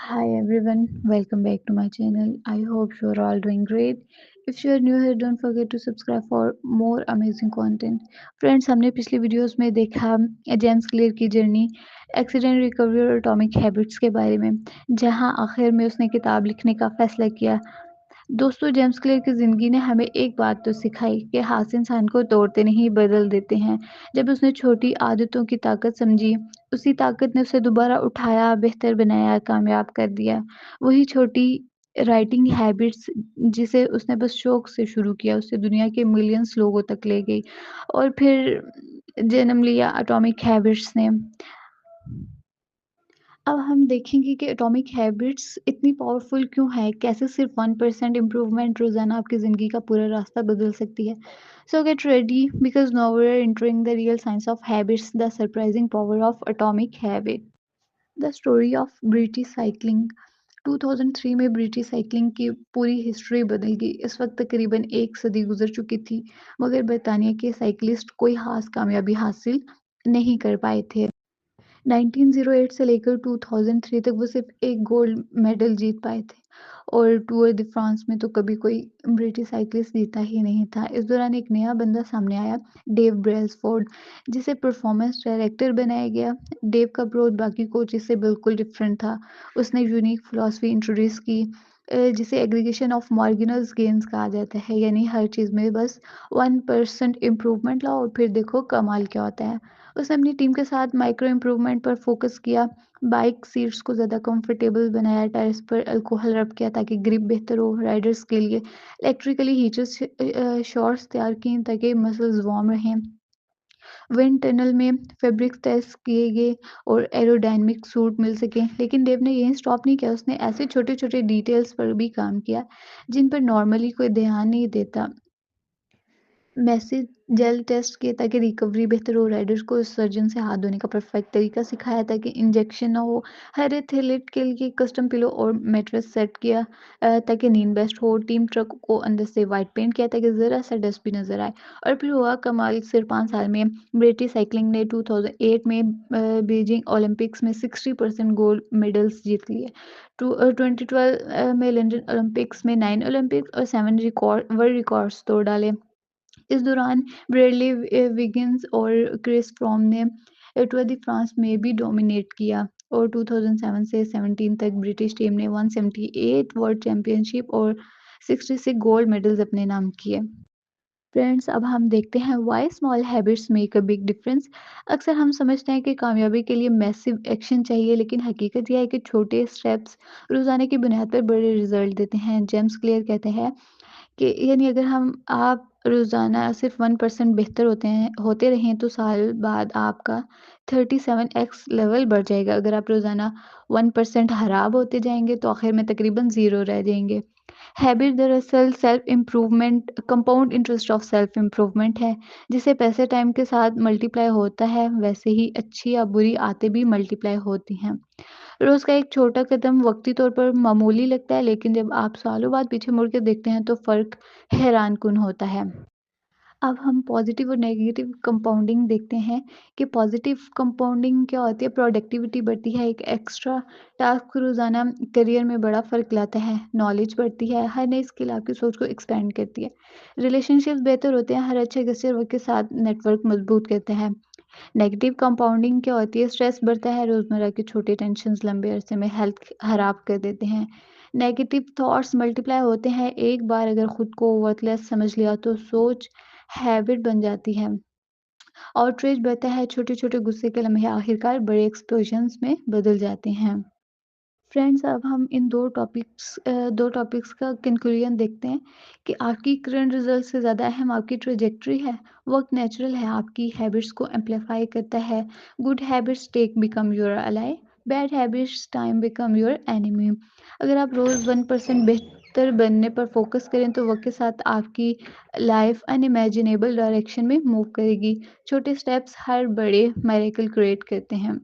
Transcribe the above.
Hi everyone, welcome back to my channel. I hope you're all doing great. If you are new here, don't forget to subscribe for more amazing content. Friends हमने पिछली videos में देखा James clear की journey, accident recovery और atomic habits के बारे में, जहां आखिर में उसने किताब लिखने का फैसला किया। दोस्तों, जेम्स क्लियर की ज़िंदगी ने हमें एक बात तो सिखाई कि हाथ इंसान को तोड़ते नहीं बदल देते हैं। जब उसने छोटी आदतों की ताकत समझी, उसी ताकत ने उसे दोबारा उठाया, बेहतर बनाया, कामयाब कर दिया। वही छोटी राइटिंग हैबिट्स जिसे उसने बस शौक से शुरू किया, उसे दुनिया के मिलियंस लोगों तक ले गई और फिर जन्म लिया एटॉमिक हैबिट्स ने। अब हम देखेंगे कि एटॉमिक हैबिट्स इतनी पावरफुल क्यों है, कैसे सिर्फ 1% इम्प्रूवमेंट रोज़ाना आपकी ज़िंदगी का पूरा रास्ता बदल सकती है। So get ready because now we are entering the real science of habits, the surprising power of atomic habit. The story of British cycling. 2003 में ब्रिटिश साइक्लिंग की पूरी हिस्ट्री बदल गई। इस वक्त तकरीबन एक सदी गुजर चुकी थी, मगर बरतानिया के साइकिलिस्ट कोई खास कामयाबी हासिल नहीं कर पाए थे। 1908 से लेकर 2003 तक वो सिर्फ एक गोल्ड मेडल जीत पाए थे और टूर de फ्रांस में तो कभी कोई ब्रिटिश साइकिलिस्ट जीता ही नहीं था। इस दौरान एक नया बंदा सामने आया, डेव ब्रेसफोर्ड, जिसे परफॉर्मेंस डायरेक्टर बनाया गया। डेव का अप्रोच बाकी कोचेस से बिल्कुल डिफरेंट था। उसने यूनिक फिलॉसफी इंट्रोड्यूस की, जिसे एग्रीगेशन ऑफ मार्जिनल्स गेन्स कहा जाता है, यानी हर चीज़ में बस 1% इम्प्रूवमेंट लाओ और फिर देखो कमाल क्या होता है। उसने अपनी टीम के साथ माइक्रो इम्प्रूवमेंट पर फोकस किया, बाइक सीट्स को ज़्यादा कंफर्टेबल बनाया, टायर्स पर अल्कोहल रब किया ताकि ग्रिप बेहतर हो, राइडर्स के लिए इलेक्ट्रिकली हीटर्स शॉर्ट्स तैयार किए ताकि मसल्स वार्म रहें, विंड टनल में फैब्रिक्स टेस्ट किए गए और एरोडायनामिक सूट मिल सके। लेकिन देव ने यहीं स्टॉप नहीं किया, उसने ऐसे छोटे छोटे डिटेल्स पर भी काम किया जिन पर नॉर्मली कोई ध्यान नहीं देता। मैसेज जेल टेस्ट किए ताकि रिकवरी बेहतर हो, राइडर्स को सर्जन से हाथ धोने का परफेक्ट तरीका सिखाया ताकि इंजेक्शन ना हो, हर एथलीट के लिए कस्टम पिलो और मैट्रेस सेट किया ताकि नींद बेस्ट हो, टीम ट्रक को अंदर से वाइट पेंट किया ताकि ज़रा सा डस्ट भी नजर आए। और फिर हुआ कमाल, सिर्फ 5 साल में ब्रिटिश साइकिलिंग ने 2008 में बीजिंग ओलंपिक्स में 60% गोल्ड मेडल्स जीत लिए। 2012 में लंदन ओलंपिक्स में 9 ओलंपिक्स और 7 रिकॉर्ड वर्ल्ड रिकॉर्ड्स तोड़ डाले। इस दौरान ब्रैडली विगिन्स और क्रिस फ्रॉम ने टूर डी फ्रांस में भी डोमिनेट किया और 2007 से 17 तक ब्रिटिश टीम ने 178 वर्ल्ड चैंपियनशिप और 66 गोल्ड मेडल्स अपने नाम किए। फ्रेंड्स, अब हम देखते हैं why small habits make a big difference. अक्सर हम समझते हैं कि कामयाबी के लिए मैसिव एक्शन चाहिए, लेकिन हकीकत यह है कि छोटे स्टेप्स रोजाना की बुनियाद पर बड़े रिजल्ट देते हैं। जेम्स क्लियर कहते हैं कि यानी अगर हम आप रोज़ाना सिर्फ 1% बेहतर होते रहें तो साल बाद आपका 37x लेवल बढ़ जाएगा। अगर आप रोज़ाना 1% खराब होते जाएँगे तो आखिर में तकरीबन ज़ीरो रह जाएँगे। हैबिट दरअसल self improvement compound interest of self improvement है। जिसे पैसे टाइम के साथ मल्टीप्लाई होता है, वैसे ही अच्छी या बुरी आदतें भी मल्टीप्लाई होती हैं। रोज़ का एक छोटा कदम वक़्ती तौर पर मामूली लगता है, लेकिन जब आप सालों बाद पीछे मुड़ के देखते हैं तो फ़र्क हैरानकुन होता है। अब हम पॉज़िटिव और नेगेटिव कंपाउंडिंग देखते हैं कि पॉज़िटिव कंपाउंडिंग क्या होती है। प्रोडक्टिविटी बढ़ती है, एक एक्स्ट्रा टास्क रोज़ाना करियर में बड़ा फ़र्क लाता है, नॉलेज बढ़ती है, हर नई स्किल आपकी सोच को एक्सपेंड करती है, रिलेशनशिप्स बेहतर होते हैं, हर अच्छा गेस्चर वक़्त के साथ नेटवर्क मज़बूत करता है। नेगेटिव कंपाउंडिंग क्या होती है? स्ट्रेस बढ़ता है, रोज़मर्रा के छोटे टेंशन्स लंबे अरसे में हेल्थ खराब कर देते हैं। नेगेटिव थॉट्स मल्टीप्लाई होते हैं, एक बार अगर खुद को वर्थलेस समझ लिया तो सोच हैबिट बन जाती है। आउटरीच बढ़ता है, छोटे-छोटे गुस्से के लम्हे आखिरकार बड़े एक्सप्लोजन्स में बदल जाते हैं। फ्रेंड्स, अब हम इन 2 टॉपिक्स का कंक्लूजन देखते हैं कि आपकी करंट रिजल्ट से ज़्यादा अहम आपकी ट्रेजेक्टरी है। वक्त नेचुरल है, आपकी हैबिट्स को एम्पलीफाई करता है। Good habits take become your ally, bad habits time become your enemy. अगर आप रोज़ 1% बेहतर बनने पर फोकस करें तो वक्त के साथ आपकी लाइफ अनइमेजिनेबल डायरेक्शन में मूव करेगी। छोटे स्टेप्स हर बड़े मिरेकल क्रिएट करते हैं।